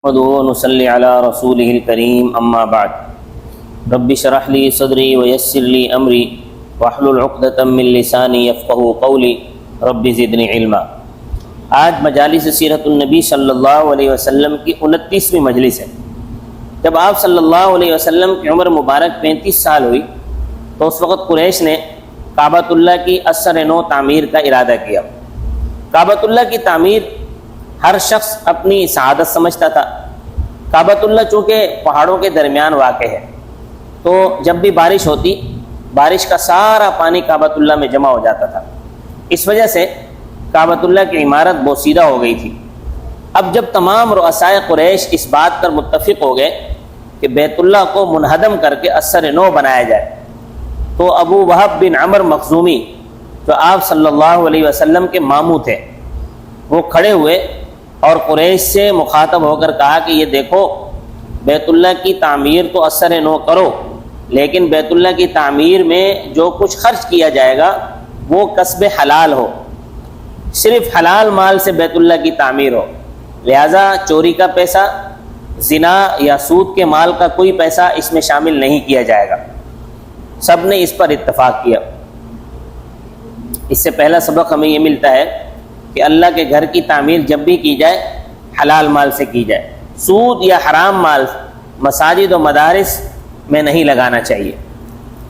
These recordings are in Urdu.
ونصلي على رسوله الكريم اما بعد رب اشرح لي صدري ويسر لي امري واحلل عقدة من لساني يفقهوا قولي رب زدني علما۔ آج مجالس سیرت النبی صلی اللہ علیہ وسلم کی 29ویں مجلس ہے۔ جب آپ صلی اللہ علیہ وسلم کی عمر مبارک 35 سال ہوئی تو اس وقت قریش نے کعبۃ اللہ کی اثر نو تعمیر کا ارادہ کیا۔ کعبۃ اللہ کی تعمیر ہر شخص اپنی سعادت سمجھتا تھا۔ کعبۃ اللہ چونکہ پہاڑوں کے درمیان واقع ہے تو جب بھی بارش ہوتی بارش کا سارا پانی کعبۃ اللہ میں جمع ہو جاتا تھا، اس وجہ سے کعبۃ اللہ کی عمارت بوسیدہ ہو گئی تھی۔ اب جب تمام رؤسائے قریش اس بات پر متفق ہو گئے کہ بیت اللہ کو منہدم کر کے اثر نو بنایا جائے تو ابو وہب بن عمر مخزومی جو آپ صلی اللہ علیہ وسلم کے ماموں تھے وہ کھڑے ہوئے اور قریش سے مخاطب ہو کر کہا کہ یہ دیکھو، بیت اللہ کی تعمیر تو اثر نو کرو، لیکن بیت اللہ کی تعمیر میں جو کچھ خرچ کیا جائے گا وہ کسب حلال ہو، صرف حلال مال سے بیت اللہ کی تعمیر ہو، لہذا چوری کا پیسہ، زنا یا سود کے مال کا کوئی پیسہ اس میں شامل نہیں کیا جائے گا۔ سب نے اس پر اتفاق کیا۔ اس سے پہلا سبق ہمیں یہ ملتا ہے کہ اللہ کے گھر کی تعمیر جب بھی کی جائے حلال مال سے کی جائے، سود یا حرام مال مساجد و مدارس میں نہیں لگانا چاہیے۔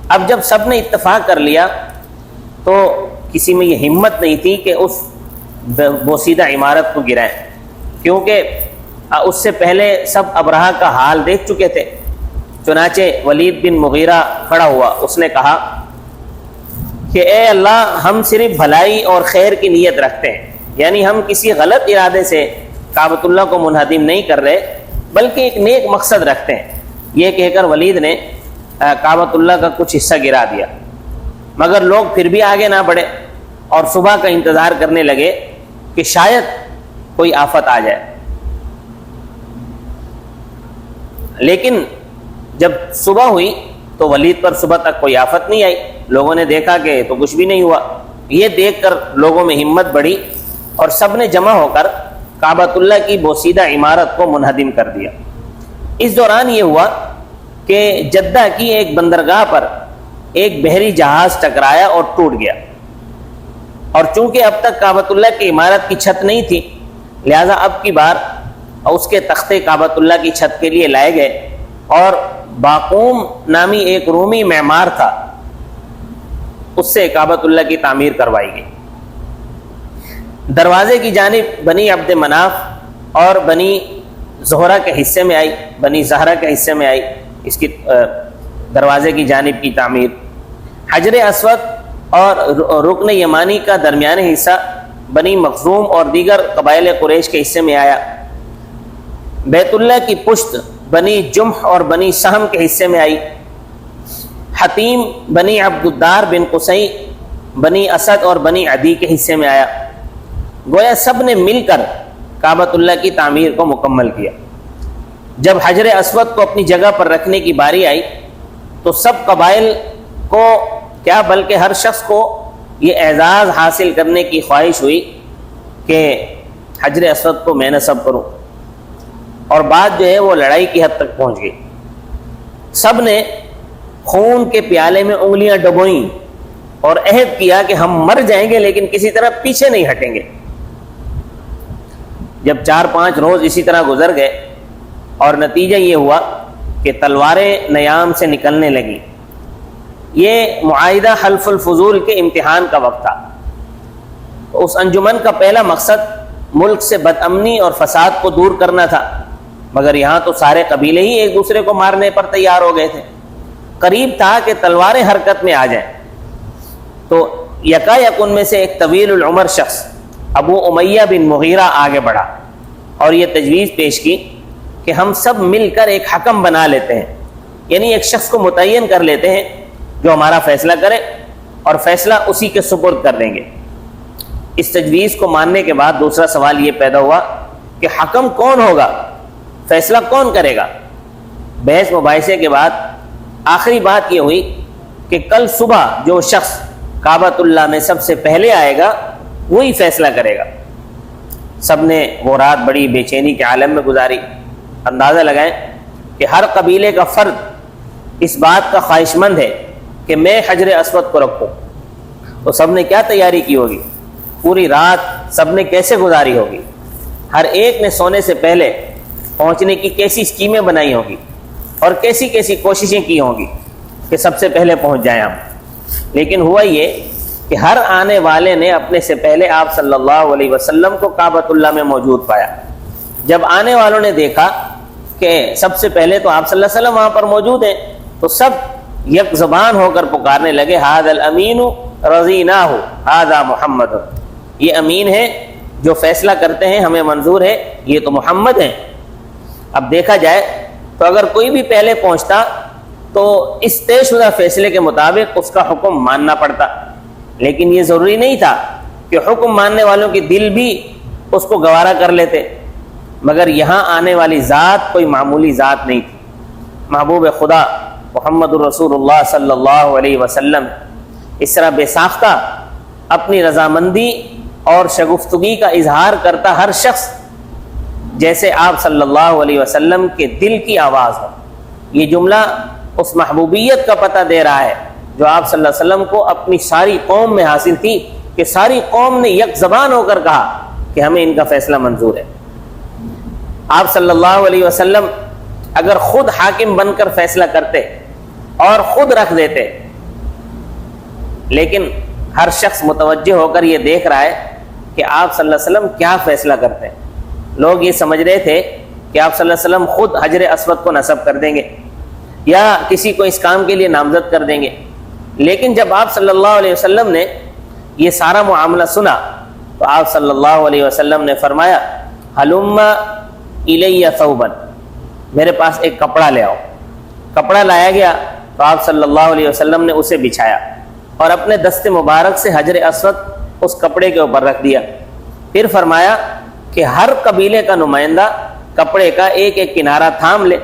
اب جب سب نے اتفاق کر لیا تو کسی میں یہ ہمت نہیں تھی کہ اس بوسیدہ عمارت کو گرائیں، کیونکہ اس سے پہلے سب ابرہہ کا حال دیکھ چکے تھے۔ چنانچہ ولید بن مغیرہ کھڑا ہوا، اس نے کہا کہ اے اللہ، ہم صرف بھلائی اور خیر کی نیت رکھتے ہیں، یعنی ہم کسی غلط ارادے سے کعبۃ اللہ کو منہدم نہیں کر رہے بلکہ ایک نیک مقصد رکھتے ہیں۔ یہ کہہ کر ولید نے کعبۃ اللہ کا کچھ حصہ گرا دیا، مگر لوگ پھر بھی آگے نہ بڑھے اور صبح کا انتظار کرنے لگے کہ شاید کوئی آفت آ جائے۔ لیکن جب صبح ہوئی تو ولید پر صبح تک کوئی آفت نہیں آئی۔ لوگوں نے دیکھا کہ تو کچھ بھی نہیں ہوا۔ یہ دیکھ کر لوگوں میں ہمت بڑھی اور سب نے جمع ہو کر کعبۃ اللہ کی بوسیدہ عمارت کو منہدم کر دیا۔ اس دوران یہ ہوا کہ جدہ کی ایک بندرگاہ پر ایک بحری جہاز ٹکرایا اور ٹوٹ گیا، اور چونکہ اب تک کعبۃ اللہ کی عمارت کی چھت نہیں تھی لہذا اب کی بار اس کے تختے کعبۃ اللہ کی چھت کے لیے لائے گئے، اور باقوم نامی ایک رومی معمار تھا، اس سے کعبۃ اللہ کی تعمیر کروائی گئی۔ دروازے کی جانب بنی عبد مناف اور بنی زہرہ کے حصے میں آئی، بنی زہرہ کے حصے میں آئی اس کی دروازے کی جانب کی تعمیر۔ حجر اسود اور رکن یمانی کا درمیانی حصہ بنی مخزوم اور دیگر قبائل قریش کے حصے میں آیا۔ بیت اللہ کی پشت بنی جمح اور بنی سہم کے حصے میں آئی۔ حتیم بنی عبدالدار بن قصی بنی اسد اور بنی عدی کے حصے میں آیا۔ گویا سب نے مل کر کعبۃ اللہ کی تعمیر کو مکمل کیا۔ جب حجر اسود کو اپنی جگہ پر رکھنے کی باری آئی تو سب قبائل کو کیا بلکہ ہر شخص کو یہ اعزاز حاصل کرنے کی خواہش ہوئی کہ حجر اسود کو میں نصب کروں، اور بات جو ہے وہ لڑائی کی حد تک پہنچ گئی۔ سب نے خون کے پیالے میں انگلیاں ڈبوئیں اور عہد کیا کہ ہم مر جائیں گے لیکن کسی طرح پیچھے نہیں ہٹیں گے۔ جب 4-5 روز اسی طرح گزر گئے اور نتیجہ یہ ہوا کہ تلواریں نیام سے نکلنے لگیں۔ یہ معاہدہ حلف الفضول کے امتحان کا وقت تھا۔ اس انجمن کا پہلا مقصد ملک سے بد امنی اور فساد کو دور کرنا تھا، مگر یہاں تو سارے قبیلے ہی ایک دوسرے کو مارنے پر تیار ہو گئے تھے۔ قریب تھا کہ تلواریں حرکت میں آ جائیں تو یکایک ان میں سے ایک طویل العمر شخص ابو امیہ بن مغیرہ آگے بڑھا اور یہ تجویز پیش کی کہ ہم سب مل کر ایک حکم بنا لیتے ہیں، یعنی ایک شخص کو متعین کر لیتے ہیں جو ہمارا فیصلہ کرے اور فیصلہ اسی کے سپرد کر دیں گے۔ اس تجویز کو ماننے کے بعد دوسرا سوال یہ پیدا ہوا کہ حکم کون ہوگا، فیصلہ کون کرے گا؟ بحث مباحثے کے بعد آخری بات یہ ہوئی کہ کل صبح جو شخص کعبۃ اللہ میں سب سے پہلے آئے گا وہی فیصلہ کرے گا۔ سب نے وہ رات بڑی بے چینی کے عالم میں گزاری۔ اندازہ لگائیں کہ ہر قبیلے کا فرد اس بات کا خواہش مند ہے کہ میں حجر اسود کو رکھوں، تو سب نے کیا تیاری کی ہوگی، پوری رات سب نے کیسے گزاری ہوگی، ہر ایک نے سونے سے پہلے پہنچنے کی کیسی اسکیمیں بنائی ہوگی اور کیسی کیسی کوششیں کی ہوں گی کہ سب سے پہلے پہنچ جائیں ہم۔ لیکن ہوا یہ کہ ہر آنے والے نے اپنے سے پہلے آپ صلی اللہ علیہ وسلم کو کعبۃ اللہ میں موجود پایا۔ جب آنے والوں نے دیکھا کہ سب سے پہلے تو آپ صلی اللہ علیہ وسلم وہاں پر موجود ہیں، تو سب یک زبان ہو کر پکارنے لگے، ھذا الامین رضیناہ ھذا محمد، یہ امین ہے جو فیصلہ کرتے ہیں، ہمیں منظور ہے، یہ تو محمد ہیں۔ اب دیکھا جائے تو اگر کوئی بھی پہلے پہنچتا تو اس طے شدہ فیصلے کے مطابق اس کا حکم ماننا پڑتا، لیکن یہ ضروری نہیں تھا کہ حکم ماننے والوں کے دل بھی اس کو گوارا کر لیتے۔ مگر یہاں آنے والی ذات کوئی معمولی ذات نہیں تھی، محبوب خدا محمد الرسول اللہ صلی اللہ علیہ وسلم اس طرح بے ساختہ اپنی رضامندی اور شگفتگی کا اظہار کرتا ہر شخص جیسے آپ صلی اللہ علیہ وسلم کے دل کی آواز ہو۔ یہ جملہ اس محبوبیت کا پتہ دے رہا ہے جو آپ صلی اللہ علیہ وسلم کو اپنی ساری قوم میں حاصل تھی، کہ ساری قوم نے یک زبان ہو کر کہا کہ ہمیں ان کا فیصلہ منظور ہے۔ آپ صلی اللہ علیہ وسلم اگر خود حاکم بن کر فیصلہ کرتے اور خود رکھ دیتے، لیکن ہر شخص متوجہ ہو کر یہ دیکھ رہا ہے کہ آپ صلی اللہ علیہ وسلم کیا فیصلہ کرتے ہیں۔ لوگ یہ سمجھ رہے تھے کہ آپ صلی اللہ علیہ وسلم خود حجر اسود کو نصب کر دیں گے یا کسی کو اس کام کے لیے نامزد کر دیں گے، لیکن جب آپ صلی اللہ علیہ وسلم نے یہ سارا معاملہ سنا تو آپ صلی اللہ علیہ وسلم نے فرمایا، ہلم الی ثوبا، میرے پاس ایک کپڑا لے آؤ۔ کپڑا لایا گیا تو آپ صلی اللہ علیہ وسلم نے اسے بچھایا اور اپنے دست مبارک سے حجر اسود اس کپڑے کے اوپر رکھ دیا۔ پھر فرمایا کہ ہر قبیلے کا نمائندہ کپڑے کا ایک ایک کنارہ تھام لے،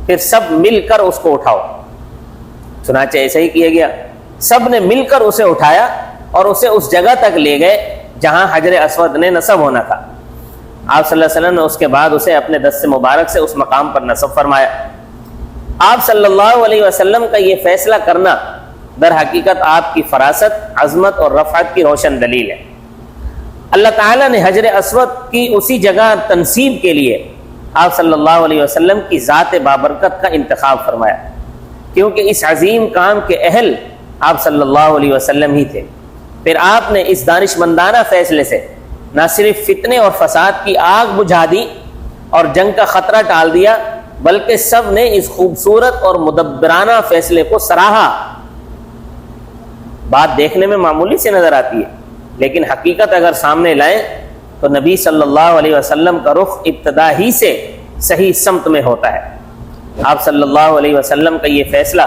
پھر سب مل کر اس کو اٹھاؤ۔ چنانچہ ایسا ہی کیا گیا، سب نے مل کر اسے اٹھایا اور اسے اس جگہ تک لے گئے جہاں حجر اسود نے نصب ہونا تھا۔ آپ صلی اللہ علیہ وسلم نے اس کے بعد اسے اپنے دست مبارک سے اس مقام پر نصب فرمایا۔ آپ صلی اللہ علیہ وسلم کا یہ فیصلہ کرنا در حقیقت آپ کی فراست، عظمت اور رفعت کی روشن دلیل ہے۔ اللہ تعالیٰ نے حجر اسود کی اسی جگہ تنصیب کے لیے آپ صلی اللہ علیہ وسلم کی ذات بابرکت کا انتخاب فرمایا، کیونکہ اس عظیم کام کے اہل آپ صلی اللہ علیہ وسلم ہی تھے۔ پھر آپ نے اس دانش مندانہ فیصلے سے نہ صرف فتنے اور فساد کی آگ بجھا دی اور جنگ کا خطرہ ٹال دیا، بلکہ سب نے اس خوبصورت اور مدبرانہ فیصلے کو سراہا۔ بات دیکھنے میں معمولی سے نظر آتی ہے، لیکن حقیقت اگر سامنے لائیں تو نبی صلی اللہ علیہ وسلم کا رخ ابتدا ہی سے صحیح سمت میں ہوتا ہے۔ آپ صلی اللہ علیہ وسلم کا یہ فیصلہ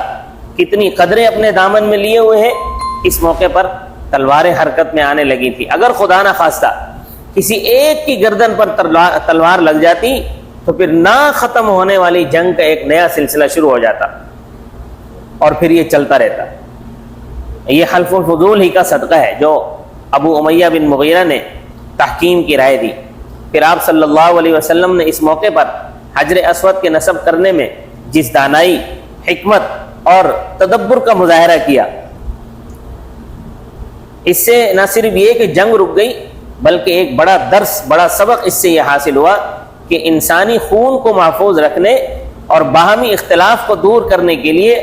کتنی قدریں اپنے دامن میں لیے ہوئے ہیں، اس موقع پر تلواریں حرکت میں آنے لگی تھی۔ اگر خدا نہ خواستہ کسی ایک کی گردن پر تلوار لگ جاتی تو پھر نہ ختم ہونے والی جنگ کا ایک نیا سلسلہ شروع ہو جاتا اور پھر یہ چلتا رہتا۔ یہ حلف الفضول ہی کا صدقہ ہے جو ابو امیہ بن مغیرہ نے تحکیم کی رائے دی۔ پھر آپ صلی اللہ علیہ وسلم نے اس موقع پر حجر اسود کے نصب کرنے میں جس دانائی، حکمت اور تدبر کا مظاہرہ کیا، اس سے نہ صرف یہ کہ جنگ رک گئی، بلکہ ایک بڑا درس، بڑا سبق اس سے یہ حاصل ہوا کہ انسانی خون کو محفوظ رکھنے اور باہمی اختلاف کو دور کرنے کے لیے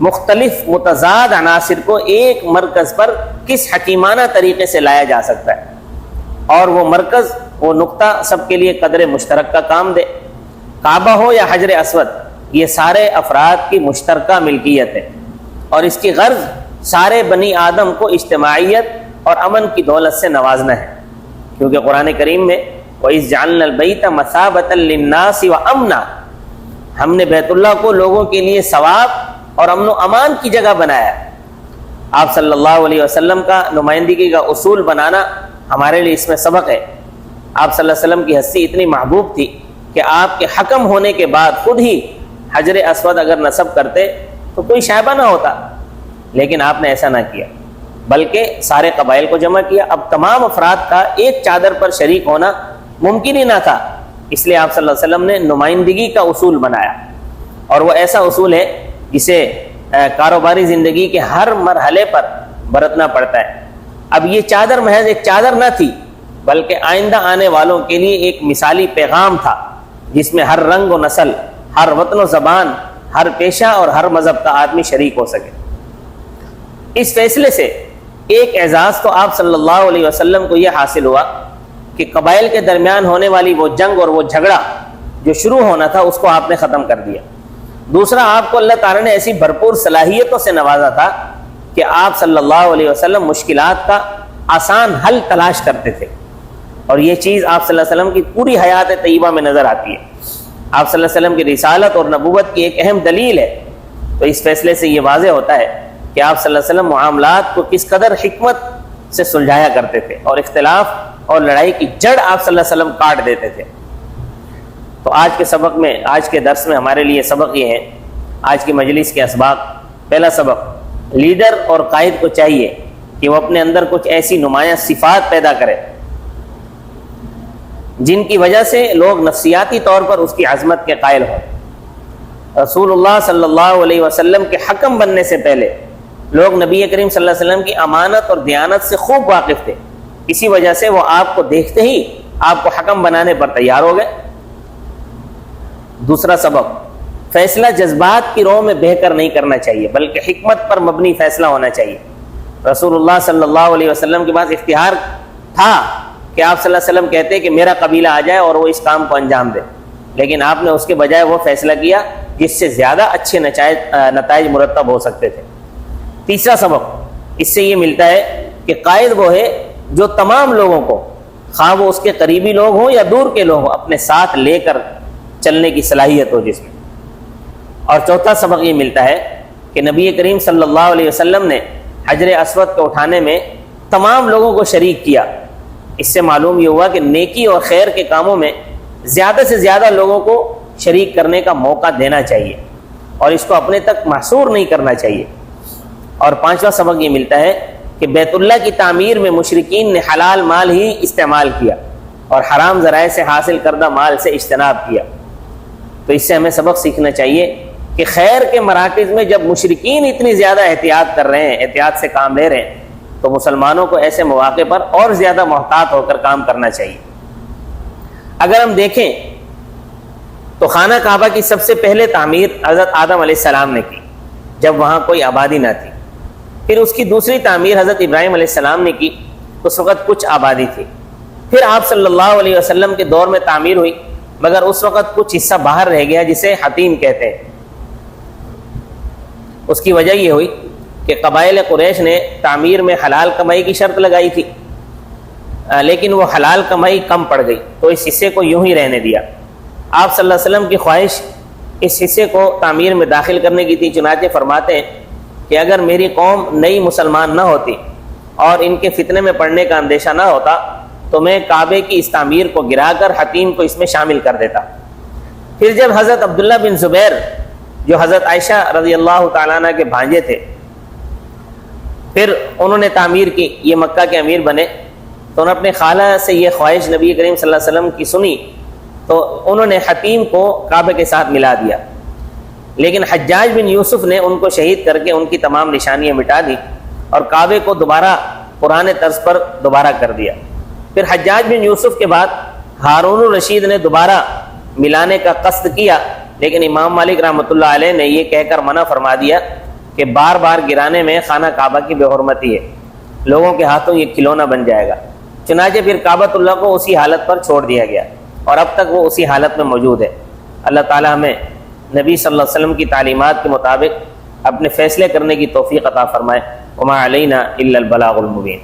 مختلف متضاد عناصر کو ایک مرکز پر کس حکیمانہ طریقے سے لایا جا سکتا ہے، اور وہ مرکز، وہ نقطہ سب کے لیے قدر مشترک کا کام دے۔ کعبہ ہو یا حجر اسود، یہ سارے افراد کی مشترکہ ملکیت ہے، اور اس کی غرض سارے بنی آدم کو اجتماعیت اور امن کی دولت سے نوازنا ہے، کیونکہ قرآن کریم میں وَإِذْ جَعَلْنَا الْبَيْتَ مَثَابَةً لِلنَّاسِ وَأَمْنًا، ہم نے بیت اللہ کو لوگوں کے لیے ثواب اور امن و امان کی جگہ بنایا۔ آپ صلی اللہ علیہ وسلم کا نمائندگی کا اصول بنانا ہمارے لیے اس میں سبق ہے۔ آپ صلی اللہ علیہ وسلم کی ہستی اتنی محبوب تھی کہ آپ کے حکم ہونے کے بعد خود ہی حجر اسود اگر نصب کرتے تو کوئی شائبہ نہ ہوتا، لیکن آپ نے ایسا نہ کیا، بلکہ سارے قبائل کو جمع کیا۔ اب تمام افراد کا ایک چادر پر شریک ہونا ممکن ہی نہ تھا، اس لیے آپ صلی اللہ علیہ وسلم نے نمائندگی کا اصول بنایا، اور وہ ایسا اصول ہے جسے کاروباری زندگی کے ہر مرحلے پر برتنا پڑتا ہے۔ اب یہ چادر محض ایک چادر نہ تھی، بلکہ آئندہ آنے والوں کے لیے ایک مثالی پیغام تھا، جس میں ہر رنگ و نسل، ہر وطن و زبان، ہر پیشہ اور ہر مذہب کا آدمی شریک ہو سکے۔ اس فیصلے سے ایک اعزاز تو آپ صلی اللہ علیہ وسلم کو یہ حاصل ہوا کہ قبائل کے درمیان ہونے والی وہ جنگ اور وہ جھگڑا جو شروع ہونا تھا اس کو آپ نے ختم کر دیا۔ دوسرا، آپ کو اللہ تعالیٰ نے ایسی بھرپور صلاحیتوں سے نوازا تھا کہ آپ صلی اللہ علیہ وسلم مشکلات کا آسان حل تلاش کرتے تھے، اور یہ چیز آپ صلی اللہ علیہ وسلم کی پوری حیات طیبہ میں نظر آتی ہے۔ آپ صلی اللہ علیہ وسلم کی رسالت اور نبوت کی ایک اہم دلیل ہے۔ تو اس فیصلے سے یہ واضح ہوتا ہے کہ آپ صلی اللہ علیہ وسلم معاملات کو کس قدر حکمت سے سلجھایا کرتے تھے، اور اختلاف اور لڑائی کی جڑ آپ صلی اللہ علیہ وسلم کاٹ دیتے تھے۔ تو آج کے سبق میں، آج کے درس میں ہمارے لیے سبق یہ ہے، آج کی مجلس کے اسباق۔ پہلا سبق، لیڈر اور قائد کو چاہیے کہ وہ اپنے اندر کچھ ایسی نمایاں صفات پیدا کرے جن کی وجہ سے لوگ نفسیاتی طور پر اس کی عظمت کے قائل ہوں۔ رسول اللہ صلی اللہ علیہ وسلم کے حکم بننے سے پہلے لوگ نبی کریم صلی اللہ علیہ وسلم کی امانت اور دیانت سے خوب واقف تھے، اسی وجہ سے وہ آپ کو دیکھتے ہی آپ کو حکم بنانے پر تیار ہو گئے۔ دوسرا سبق، فیصلہ جذبات کی رو میں بہہ کر نہیں کرنا چاہیے، بلکہ حکمت پر مبنی فیصلہ ہونا چاہیے۔ رسول اللہ صلی اللہ علیہ وسلم کے پاس اختیار تھا کہ آپ صلی اللہ علیہ وسلم کہتے کہ میرا قبیلہ آ جائے اور وہ اس کام کو انجام دے، لیکن آپ نے اس کے بجائے وہ فیصلہ کیا جس سے زیادہ اچھے نتائج مرتب ہو سکتے تھے۔ تیسرا سبق، اس سے یہ ملتا ہے کہ قائد وہ ہے جو تمام لوگوں کو، خواہ وہ اس کے قریبی لوگ ہوں یا دور کے لوگ ہوں، اپنے ساتھ لے کر چلنے کی صلاحیت ہو جس میں۔ اور چوتھا سبق یہ ملتا ہے کہ نبی کریم صلی اللہ علیہ وسلم نے حجر اسود کو اٹھانے میں تمام لوگوں کو شریک کیا۔ اس سے معلوم یہ ہوا کہ نیکی اور خیر کے کاموں میں زیادہ سے زیادہ لوگوں کو شریک کرنے کا موقع دینا چاہیے، اور اس کو اپنے تک محصور نہیں کرنا چاہیے۔ اور پانچواں سبق یہ ملتا ہے کہ بیت اللہ کی تعمیر میں مشرکین نے حلال مال ہی استعمال کیا اور حرام ذرائع سے حاصل کردہ مال سے اجتناب کیا۔ تو اس سے ہمیں سبق سیکھنا چاہیے کہ خیر کے مراکز میں جب مشرکین اتنی زیادہ احتیاط کر رہے ہیں، احتیاط سے کام لے رہے ہیں، تو مسلمانوں کو ایسے مواقع پر اور زیادہ محتاط ہو کر کام کرنا چاہیے۔ اگر ہم دیکھیں تو خانہ کعبہ کی سب سے پہلے تعمیر حضرت آدم علیہ السلام نے کی، جب وہاں کوئی آبادی نہ تھی۔ پھر اس کی دوسری تعمیر حضرت ابراہیم علیہ السلام نے کی، اس وقت کچھ آبادی تھی۔ پھر آپ صلی اللہ علیہ وسلم کے دور میں تعمیر ہوئی، مگر اس وقت کچھ حصہ باہر رہ گیا جسے حتیم کہتے ہیں۔ اس کی وجہ یہ ہوئی کہ قبائل قریش نے تعمیر میں حلال کمائی کی شرط لگائی تھی، لیکن وہ حلال کمائی کم پڑ گئی، تو اس حصے کو یوں ہی رہنے دیا۔ آپ صلی اللہ علیہ وسلم کی خواہش اس حصے کو تعمیر میں داخل کرنے کی تھی، چنانچہ فرماتے ہیں کہ اگر میری قوم نئی مسلمان نہ ہوتی اور ان کے فتنے میں پڑنے کا اندیشہ نہ ہوتا تو میں کعبے کی اس تعمیر کو گرا کر حتیم کو اس میں شامل کر دیتا۔ پھر جب حضرت عبداللہ بن زبیر جو حضرت عائشہ رضی اللہ تعالیٰ عنہ کے بھانجے تھے، پھر انہوں نے تعمیر کی، یہ مکہ کے امیر بنے، تو انہوں نے اپنے خالہ سے یہ خواہش نبی کریم صلی اللہ علیہ وسلم کی سنی، تو انہوں نے حتیم کو کعبے کے ساتھ ملا دیا۔ لیکن حجاج بن یوسف نے ان کو شہید کر کے ان کی تمام نشانیاں مٹا دی اور کعبے کو دوبارہ پرانے طرز پر دوبارہ کر دیا۔ پھر حجاج بن یوسف کے بعد ہارون الرشید نے دوبارہ ملانے کا قصد کیا، لیکن امام مالک رحمۃ اللہ علیہ نے یہ کہہ کر منع فرما دیا کہ بار بار گرانے میں خانہ کعبہ کی بے حرمتی ہے، لوگوں کے ہاتھوں یہ کھلونا بن جائے گا۔ چنانچہ پھر کعبۃ اللہ کو اسی حالت پر چھوڑ دیا گیا، اور اب تک وہ اسی حالت میں موجود ہے۔ اللہ تعالی ہمیں نبی صلی اللہ علیہ وسلم کی تعلیمات کے مطابق اپنے فیصلے کرنے کی توفیق عطا فرمائے۔ وما علینا الا البلاغ المبین۔